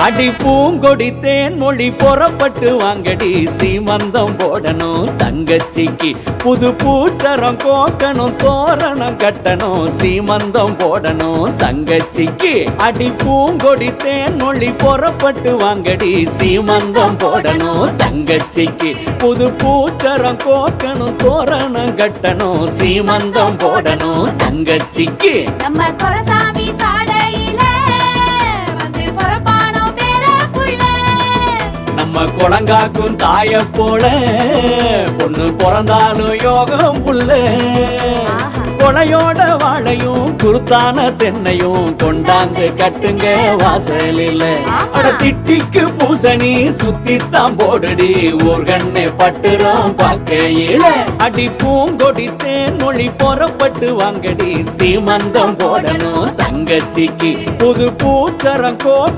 அடி பூங்கொடி தேன் மொழி புறப்பட்டு வாங்கடி சீமந்தம் போடணும் தங்கச்சிக்கு புது பூச்சரம் கோக்கணும் தோரணம் கட்டணும் சீமந்தம் போடணும் தங்கச்சிக்கு அடி பூங்கொடி தேன் மொழி புறப்பட்டு வாங்கடி சீமந்தம் போடணும் தங்கச்சிக்கு புது பூச்சரம் கோக்கணும் தோரணம் கட்டணும் சீமந்தம் போடணும் தங்கச்சிக்கு நம்ம கொரசாமி சாடையில வந்து பொறப்பானோ பேர புள்ள நம்ம குளங்காக்கும் தாய போல பொண்ணு பிறந்தாலும் யோகம் புள்ள கொலையோட வாழையும் குருத்தான தென்னையும் கொண்டாந்து கட்டுங்க வாசலில் அட திட்டிக்கு பூசணி சுத்தித்தான் போடுடி ஊர்கண்ணே பட்டுறோம் பார்க்கையில அடி பூங்கொடி தேன் மொழி புறப்பட்டு வாங்கடி சீமந்தம் போடணும் தங்கச்சிக்கு புது பூச்சரம் கோ